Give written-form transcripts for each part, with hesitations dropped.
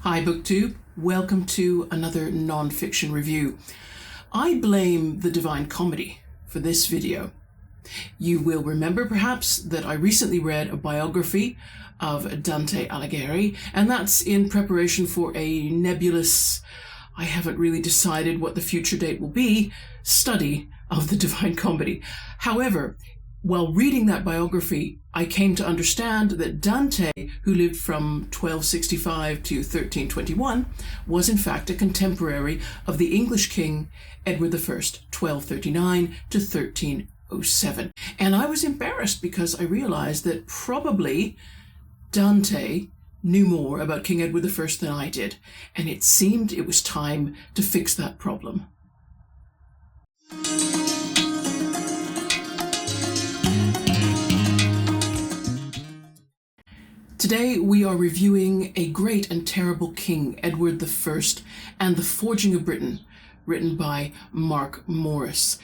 Hi BookTube, welcome to another non-fiction review. I blame the Divine Comedy for this video. You will remember perhaps that I recently read a biography of Dante Alighieri, and that's in preparation for a nebulous, I haven't really decided what the future date will be, study of the Divine Comedy. However, while reading that biography, I came to understand that Dante, who lived from 1265 to 1321, was in fact a contemporary of the English king Edward I, 1239 to 1307. And I was embarrassed because I realized that probably Dante knew more about King Edward I than I did, and it seemed it was time to fix that problem. Today we are reviewing A Great and Terrible King, Edward I and the Forging of Britain, written by Marc Morris.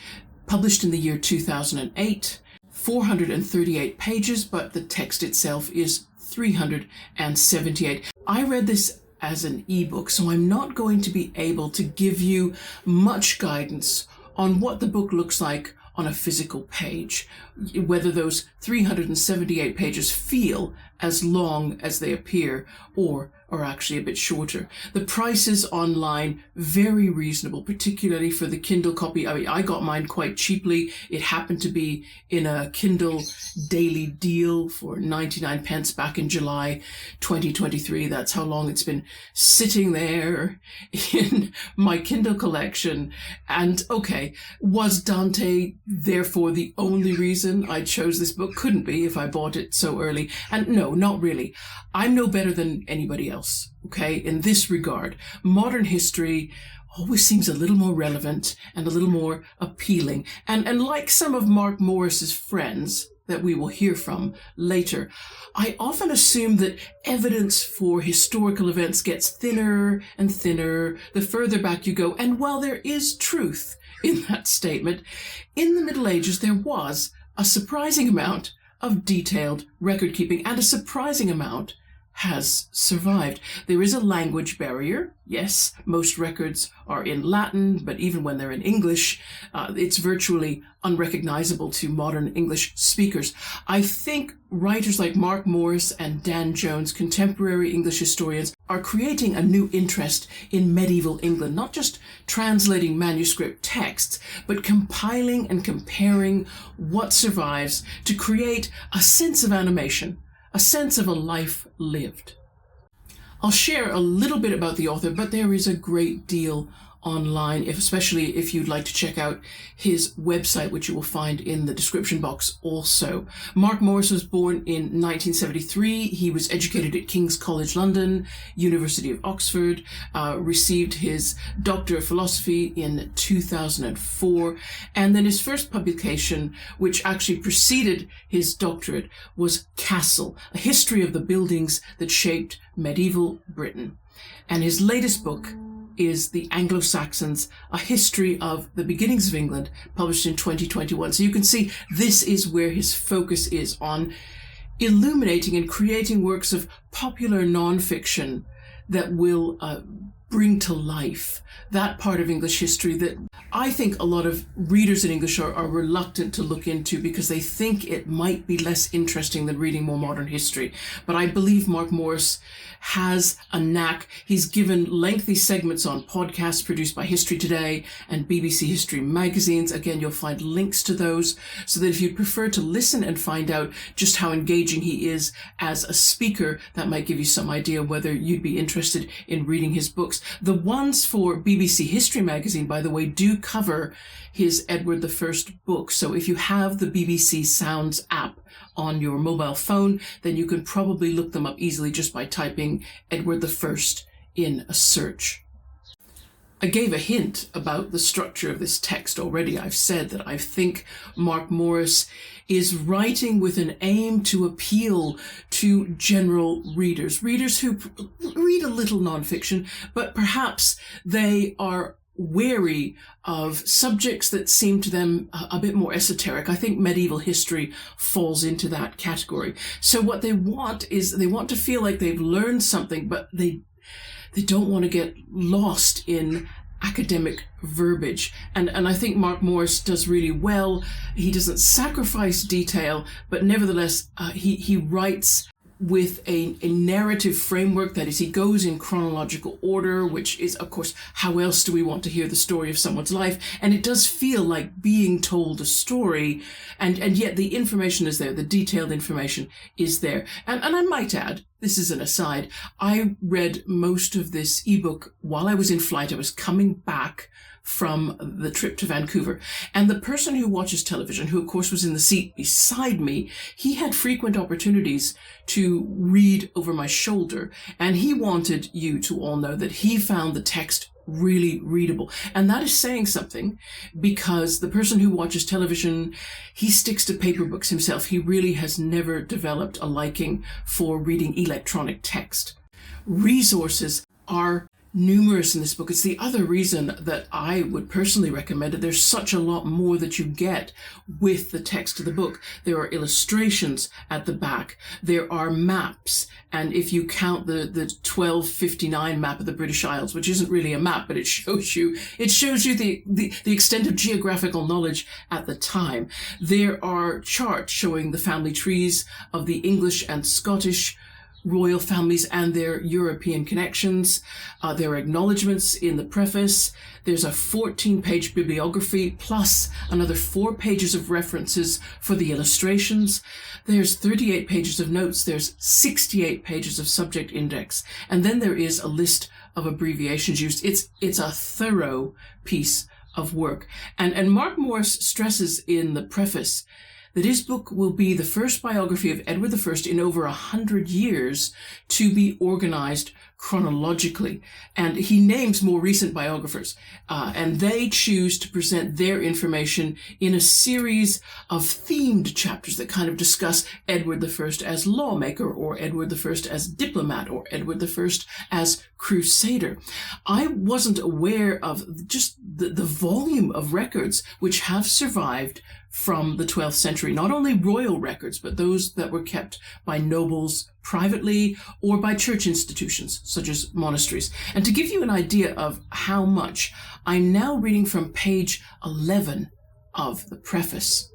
Published in the year 2008, 438 pages, but the text itself is 378. I read this as an ebook, so I'm not going to be able to give you much guidance on what the book looks like on a physical page, whether those 378 pages feel as long as they appear or are actually a bit shorter. The prices online, very reasonable, particularly for the Kindle copy. I mean, I got mine quite cheaply. It happened to be in a Kindle daily deal for 99 pence back in July 2023. That's how long it's been sitting there in my Kindle collection. And okay, was Dante therefore the only reason I chose this book? Couldn't be if I bought it so early. And no, not really. I'm no better than anybody else, okay, in this regard. Modern history always seems a little more relevant and a little more appealing. And like some of Marc Morris's friends that we will hear from later, I often assume that evidence for historical events gets thinner and thinner the further back you go. And while there is truth in that statement, in the Middle Ages there was a surprising amount of detailed record keeping, and a surprising amount has survived. There is a language barrier. Yes, most records are in Latin, but even when they're in English, it's virtually unrecognizable to modern English speakers. I think writers like Marc Morris and Dan Jones, contemporary English historians, are creating a new interest in medieval England, not just translating manuscript texts, but compiling and comparing what survives to create a sense of animation, a sense of a life lived. I'll share a little bit about the author, but there is a great deal online, especially if you'd like to check out his website, which you will find in the description box also. Marc Morris was born in 1973. He was educated at King's College London, University of Oxford, received his Doctor of Philosophy in 2004, and then his first publication, which actually preceded his doctorate, was Castle, a history of the buildings that shaped medieval Britain. And his latest book is The Anglo-Saxons, a history of the beginnings of England, published in 2021. So you can see this is where his focus is, on illuminating and creating works of popular non-fiction that will bring to life that part of English history that I think a lot of readers in English are reluctant to look into because they think it might be less interesting than reading more modern history. But I believe Marc Morris has a knack. He's given lengthy segments on podcasts produced by History Today and BBC History magazines. Again, you'll find links to those, so that if you'd prefer to listen and find out just how engaging he is as a speaker, that might give you some idea whether you'd be interested in reading his books. The ones for BBC History magazine, by the way, do cover his Edward I book. So if you have the BBC Sounds app on your mobile phone, then you can probably look them up easily just by typing Edward I in a search. I gave a hint about the structure of this text already. I've said that I think Marc Morris is writing with an aim to appeal to general readers who read a little nonfiction, but perhaps they are wary of subjects that seem to them a bit more esoteric. I think medieval history falls into that category. So what they want is they want to feel like they've learned something, but they They don't want to get lost in academic verbiage. And I think Marc Morris does really well. He doesn't sacrifice detail, but nevertheless, he writes with a narrative framework. That is, he goes in chronological order, which is, of course, how else do we want to hear the story of someone's life? And it does feel like being told a story, and yet the information is there, the detailed information is there. And I might add, this is an aside, I read most of this ebook while I was in flight. I was coming back from the trip to Vancouver. And the person who watches television, who of course was in the seat beside me, he had frequent opportunities to read over my shoulder. And he wanted you to all know that he found the text really readable. And that is saying something, because the person who watches television, he sticks to paper books himself. He really has never developed a liking for reading electronic text. Resources are numerous in this book. It's the other reason that I would personally recommend it. There's such a lot more that you get with the text of the book. There are illustrations at the back. There are maps. And if you count the 1259 map of the British Isles, which isn't really a map, but it shows you the extent of geographical knowledge at the time. There are charts showing the family trees of the English and Scottish royal families and their European connections. There are acknowledgements in the preface. There's a 14-page bibliography plus another 4 pages of references for the illustrations. There's 38 pages of notes. There's 68 pages of subject index. And then there is a list of abbreviations used. It's a thorough piece of work. And Marc Morris stresses in the preface that his book will be the first biography of Edward I in over 100 years to be organized chronologically. And he names more recent biographers, and they choose to present their information in a series of themed chapters that kind of discuss Edward I as lawmaker, or Edward I as diplomat, or Edward I as crusader. I wasn't aware of just the volume of records which have survived from the 12th century, not only royal records, but those that were kept by nobles privately or by church institutions, such as monasteries. And to give you an idea of how much, I'm now reading from page 11 of the preface.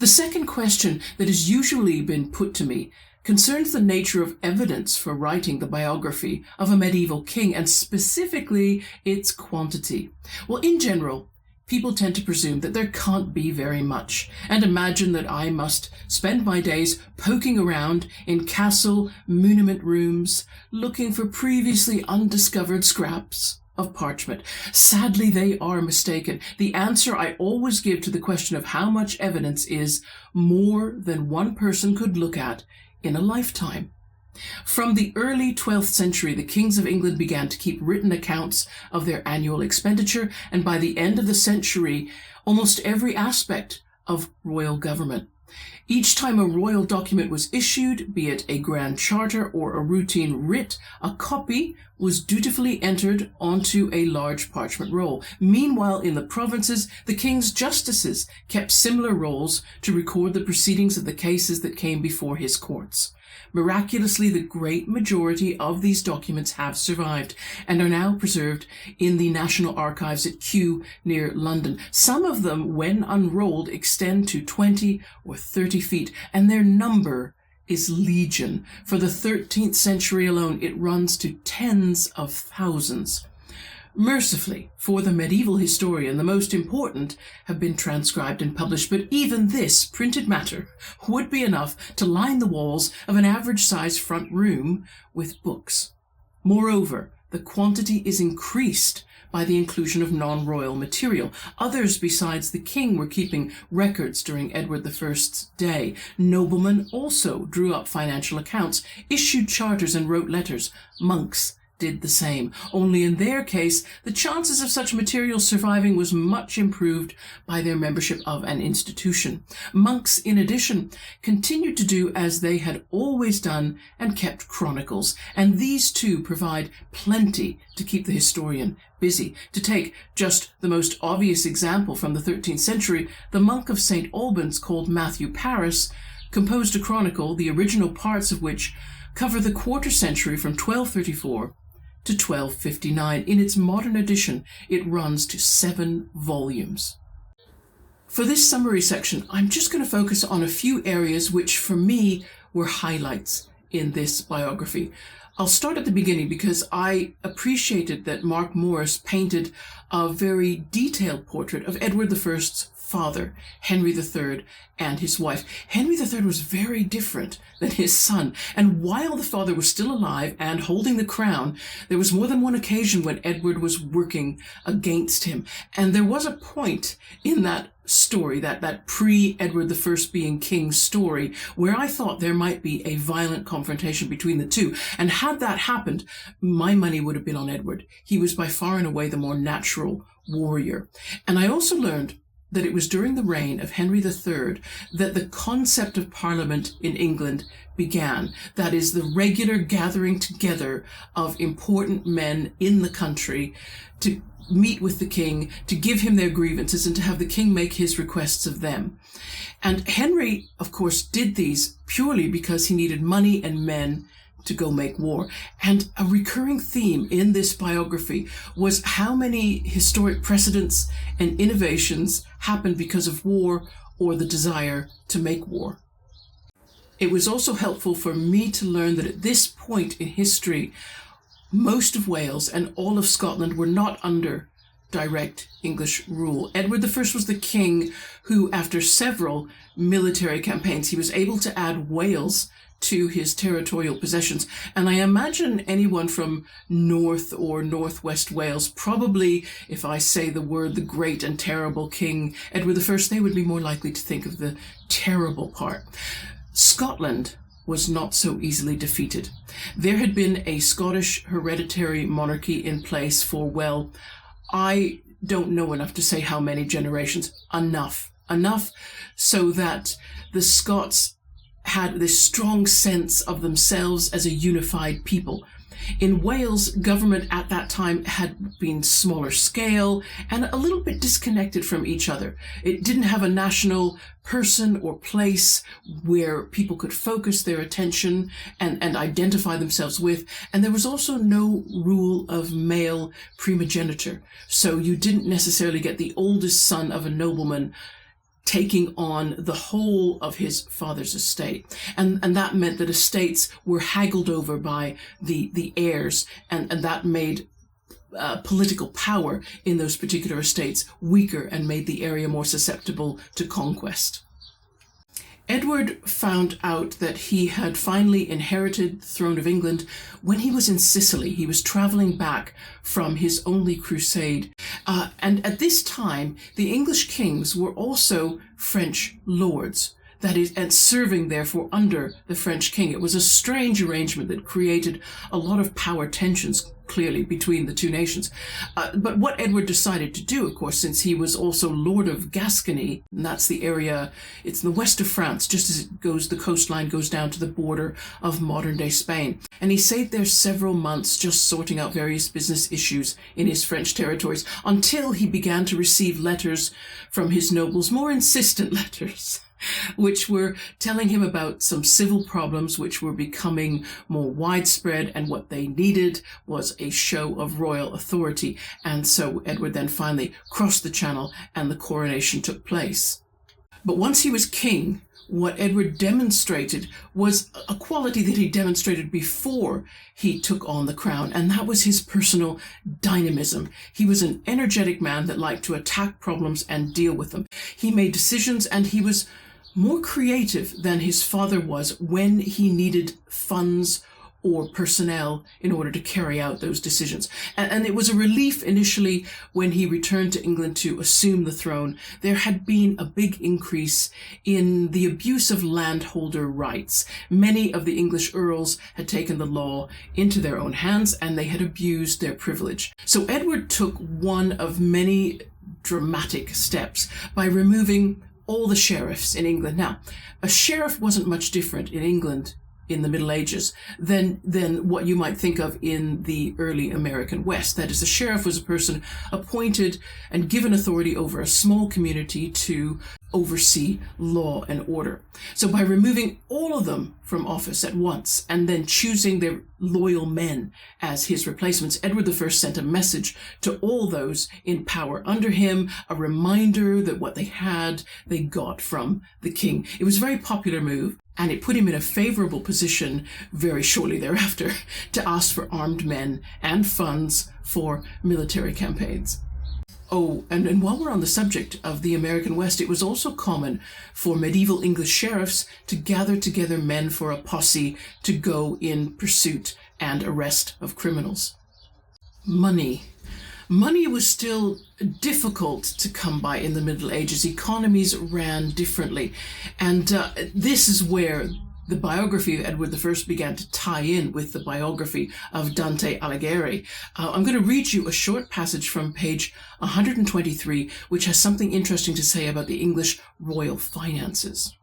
The second question that has usually been put to me concerns the nature of evidence for writing the biography of a medieval king, and specifically its quantity. Well, in general, people tend to presume that there can't be very much, and imagine that I must spend my days poking around in castle muniment rooms, looking for previously undiscovered scraps of parchment. Sadly, they are mistaken. The answer I always give to the question of how much evidence is more than one person could look at in a lifetime. From the early 12th century, the kings of England began to keep written accounts of their annual expenditure, and by the end of the century, almost every aspect of royal government. Each time a royal document was issued, be it a grand charter or a routine writ, a copy was dutifully entered onto a large parchment roll. Meanwhile, in the provinces, the king's justices kept similar rolls to record the proceedings of the cases that came before his courts. Miraculously, the great majority of these documents have survived and are now preserved in the National Archives at Kew near London. Some of them, when unrolled, extend to 20 or 30 feet, and their number is legion. For the 13th century alone, it runs to tens of thousands. Mercifully, for the medieval historian, the most important have been transcribed and published, but even this printed matter would be enough to line the walls of an average-sized front room with books. Moreover, the quantity is increased by the inclusion of non-royal material. Others besides the king were keeping records during Edward I's day. Noblemen also drew up financial accounts, issued charters, and wrote letters. Monks did the same, only in their case, the chances of such material surviving was much improved by their membership of an institution. Monks, in addition, continued to do as they had always done and kept chronicles, and these too provide plenty to keep the historian busy. To take just the most obvious example from the 13th century, the monk of St. Albans, called Matthew Paris, composed a chronicle, the original parts of which cover the quarter century from 1234 to 1259. In its modern edition, it runs to 7 volumes. For this summary section, I'm just going to focus on a few areas which, for me, were highlights in this biography. I'll start at the beginning because I appreciated that Marc Morris painted a very detailed portrait of Edward I's father, Henry III, and his wife. Henry III was very different than his son, and while the father was still alive and holding the crown, there was more than one occasion when Edward was working against him. And there was a point in that story, that pre-Edward I being king story, where I thought there might be a violent confrontation between the two. And had that happened, my money would have been on Edward. He was by far and away the more natural warrior. And I also learned that it was during the reign of Henry III that the concept of Parliament in England began. That is, the regular gathering together of important men in the country to meet with the king, to give him their grievances, and to have the king make his requests of them. And Henry, of course, did these purely because he needed money and men to go make war. And a recurring theme in this biography was how many historic precedents and innovations happened because of war or the desire to make war. It was also helpful for me to learn that at this point in history, most of Wales and all of Scotland were not under direct English rule. Edward I was the king who, after several military campaigns, he was able to add Wales to his territorial possessions. And I imagine anyone from North or Northwest Wales, probably, if I say the word the great and terrible King Edward I, they would be more likely to think of the terrible part. Scotland was not so easily defeated. There had been a Scottish hereditary monarchy in place for, well, I don't know enough to say how many generations. Enough so that the Scots had this strong sense of themselves as a unified people. In Wales, government at that time had been smaller scale and a little bit disconnected from each other. It didn't have a national person or place where people could focus their attention and identify themselves with. And there was also no rule of male primogeniture. So you didn't necessarily get the oldest son of a nobleman taking on the whole of his father's estate. And that meant that estates were haggled over by the heirs, and that made political power in those particular estates weaker and made the area more susceptible to conquest. Edward found out that he had finally inherited the throne of England when he was in Sicily. He was traveling back from his only crusade. And at this time, the English kings were also French lords. That is, and serving therefore under the French king. It was a strange arrangement that created a lot of power tensions, clearly, between the two nations. But what Edward decided to do, of course, since he was also Lord of Gascony, and that's the area, it's in the west of France, just as it goes, the coastline goes down to the border of modern-day Spain. And he stayed there several months just sorting out various business issues in his French territories until he began to receive letters from his nobles, more insistent letters, which were telling him about some civil problems which were becoming more widespread, and what they needed was a show of royal authority. And so Edward then finally crossed the channel and the coronation took place. But once he was king, what Edward demonstrated was a quality that he demonstrated before he took on the crown, and that was his personal dynamism. He was an energetic man that liked to attack problems and deal with them. He made decisions, and he was more creative than his father was when he needed funds or personnel in order to carry out those decisions. And it was a relief initially when he returned to England to assume the throne. There had been a big increase in the abuse of landholder rights. Many of the English earls had taken the law into their own hands, and they had abused their privilege. So Edward took one of many dramatic steps by removing all the sheriffs in England. Now, a sheriff wasn't much different in England in the Middle Ages than what you might think of in the early American West. That is, a sheriff was a person appointed and given authority over a small community to oversee law and order. So by removing all of them from office at once and then choosing their loyal men as his replacements, Edward I sent a message to all those in power under him, a reminder that what they had, they got from the king. It was a very popular move, and it put him in a favorable position very shortly thereafter to ask for armed men and funds for military campaigns. Oh, and while we're on the subject of the American West, it was also common for medieval English sheriffs to gather together men for a posse to go in pursuit and arrest of criminals. Money. Money was still difficult to come by in the Middle Ages. Economies ran differently. And this is where the biography of Edward I began to tie in with the biography of Dante Alighieri. I'm going to read you a short passage from page 123, which has something interesting to say about the English royal finances.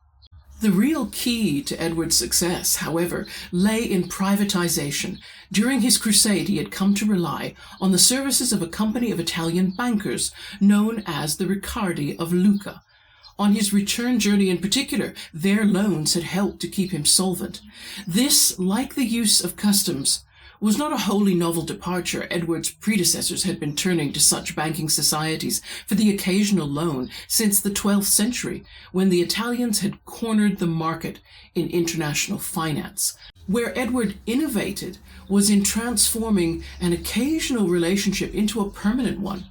The real key to Edward's success, however, lay in privatization. During his crusade, he had come to rely on the services of a company of Italian bankers known as the Riccardi of Lucca. On his return journey in particular, their loans had helped to keep him solvent. This, like the use of customs, was not a wholly novel departure. Edward's predecessors had been turning to such banking societies for the occasional loan since the 12th century, when the Italians had cornered the market in international finance. Where Edward innovated was in transforming an occasional relationship into a permanent one.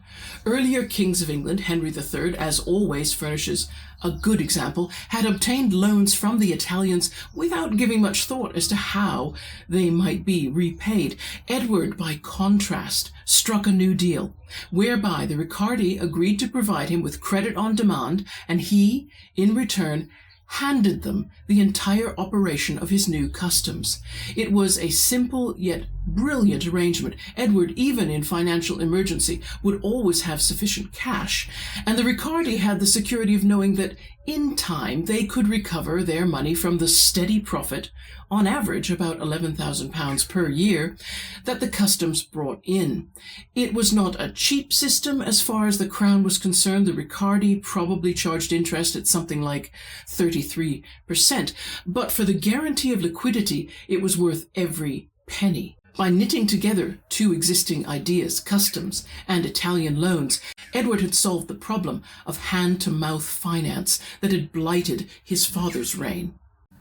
Earlier kings of England, Henry III, as always, furnishes a good example, had obtained loans from the Italians without giving much thought as to how they might be repaid. Edward, by contrast, struck a new deal, whereby the Riccardi agreed to provide him with credit on demand, and he, in return, handed them the entire operation of his new customs. It was a simple yet brilliant arrangement. Edward, even in financial emergency, would always have sufficient cash, and the Riccardi had the security of knowing that in time they could recover their money from the steady profit, on average about £11,000 per year, that the customs brought in. It was not a cheap system as far as the crown was concerned. The Riccardi probably charged interest at something like 33%, but for the guarantee of liquidity, it was worth every penny. By knitting together two existing ideas, customs and Italian loans, Edward had solved the problem of hand-to-mouth finance that had blighted his father's reign.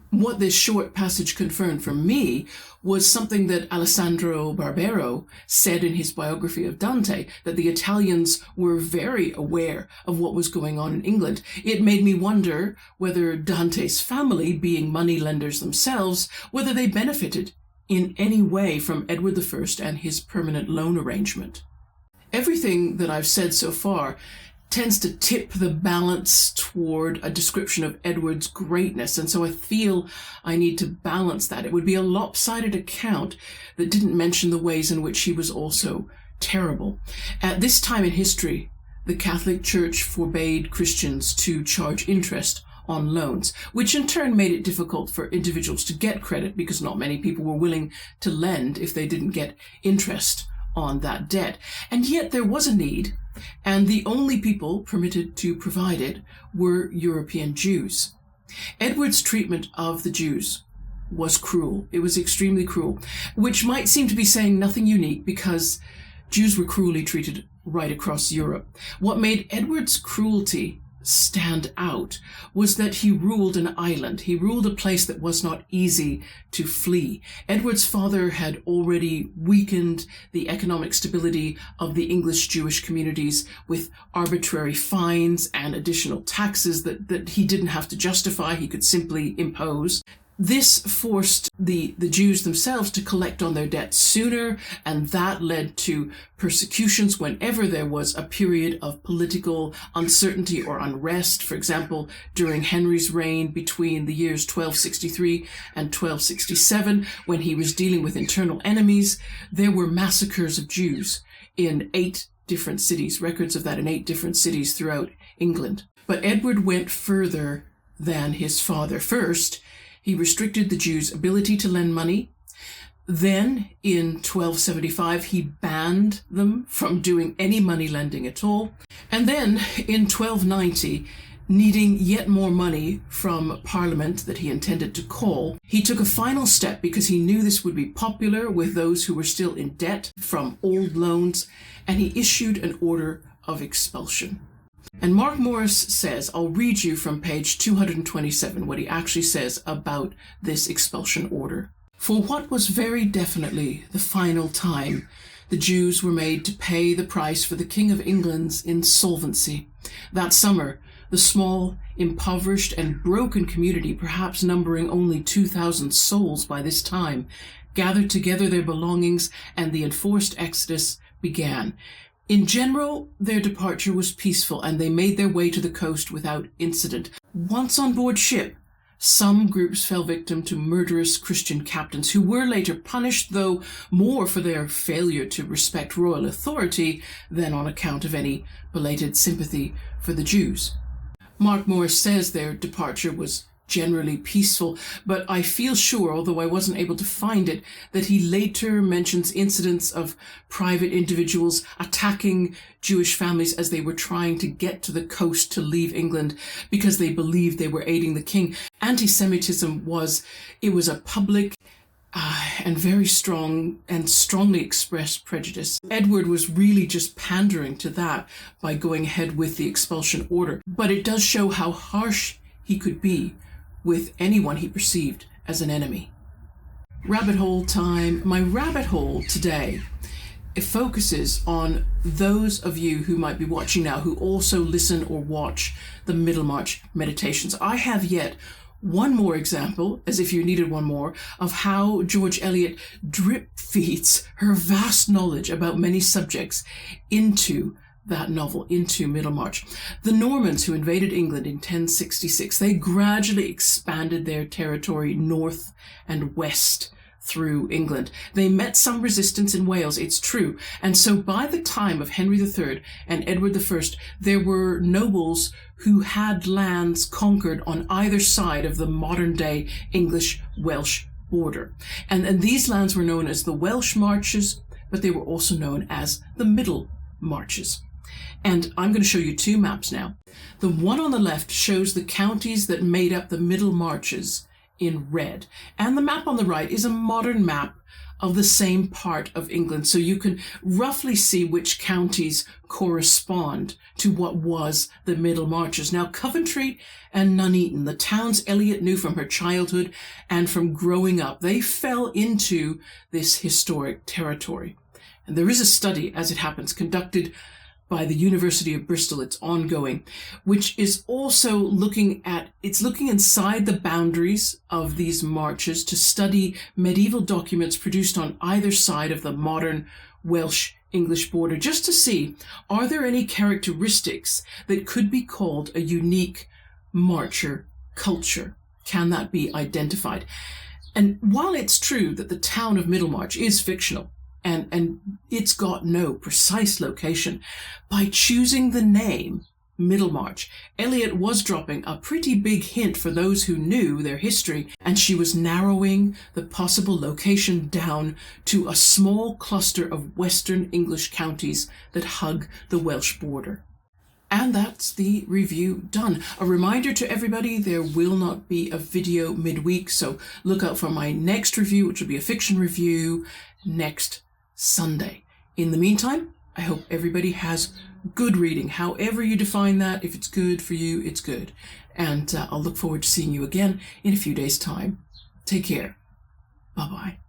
What this short passage confirmed for me was something that Alessandro Barbero said in his biography of Dante, that the Italians were very aware of what was going on in England. It made me wonder whether Dante's family, being moneylenders themselves, whether they benefited in any way from Edward I and his permanent loan arrangement. Everything that I've said so far tends to tip the balance toward a description of Edward's greatness, and so I feel I need to balance that. It would be a lopsided account that didn't mention the ways in which he was also terrible. At this time in history, the Catholic Church forbade Christians to charge interest on loans, which in turn made it difficult for individuals to get credit because not many people were willing to lend if they didn't get interest on that debt. And yet there was a need, and the only people permitted to provide it were European Jews. Edward's treatment of the Jews was cruel. It was extremely cruel, which might seem to be saying nothing unique because Jews were cruelly treated right across Europe. What made Edward's cruelty stand out was that he ruled an island. He ruled a place that was not easy to flee. Edward's father had already weakened the economic stability of the English Jewish communities with arbitrary fines and additional taxes that he didn't have to justify, he could simply impose. This forced the Jews themselves to collect on their debts sooner, and that led to persecutions whenever there was a period of political uncertainty or unrest. For example, during Henry's reign between the years 1263 and 1267, when he was dealing with internal enemies, there were massacres of Jews in 8 different cities, records of that in 8 different cities throughout England. But Edward went further than his father. First, he restricted the Jews' ability to lend money. Then, in 1275, he banned them from doing any money lending at all. And then, in 1290, Needing yet more money from Parliament that he intended to call, he took a final step because he knew this would be popular with those who were still in debt from old loans, and he issued an order of expulsion. And Marc Morris says, I'll read you from page 227 what he actually says about this expulsion order. For what was very definitely the final time, the Jews were made to pay the price for the King of England's insolvency. That summer, the small, impoverished and broken community, perhaps numbering only 2,000 souls by this time, gathered together their belongings and the enforced exodus began. In general, their departure was peaceful and they made their way to the coast without incident. Once on board ship, some groups fell victim to murderous Christian captains who were later punished, though more for their failure to respect royal authority than on account of any belated sympathy for the Jews. Marc Morris says their departure was generally peaceful, but I feel sure, although I wasn't able to find it, that he later mentions incidents of private individuals attacking Jewish families as they were trying to get to the coast to leave England because they believed they were aiding the king. Anti-Semitism was a public and very strong and strongly expressed prejudice. Edward was really just pandering to that by going ahead with the expulsion order, but it does show how harsh he could be with anyone he perceived as an enemy. Rabbit hole time. My rabbit hole today, it focuses on those of you who might be watching now who also listen or watch the Middlemarch meditations. I have yet one more example, as if you needed one more, of how George Eliot drip feeds her vast knowledge about many subjects into that novel, into Middlemarch. The Normans who invaded England in 1066, they gradually expanded their territory north and west through England. They met some resistance in Wales, it's true, and so by the time of Henry III and Edward I, there were nobles who had lands conquered on either side of the modern-day English-Welsh border. And these lands were known as the Welsh Marches, but they were also known as the Middle Marches. And I'm going to show you two maps now. The one on the left shows the counties that made up the Middle Marches in red. And the map on the right is a modern map of the same part of England. So you can roughly see which counties correspond to what was the Middle Marches. Now, Coventry and Nuneaton, the towns Eliot knew from her childhood and from growing up, they fell into this historic territory. And there is a study, as it happens, conducted by the University of Bristol, it's ongoing, which is also looking inside the boundaries of these marches to study medieval documents produced on either side of the modern Welsh-English border, just to see, are there any characteristics that could be called a unique marcher culture? Can that be identified? And while it's true that the town of Middlemarch is fictional, and it's got no precise location, by choosing the name Middlemarch, Eliot was dropping a pretty big hint for those who knew their history, and she was narrowing the possible location down to a small cluster of Western English counties that hug the Welsh border. And that's the review done. A reminder to everybody, there will not be a video midweek, so look out for my next review, which will be a fiction review next Sunday. In the meantime, I hope everybody has good reading, however you define that. If it's good for you, it's good. And I'll look forward to seeing you again in a few days' time. Take care. Bye-bye.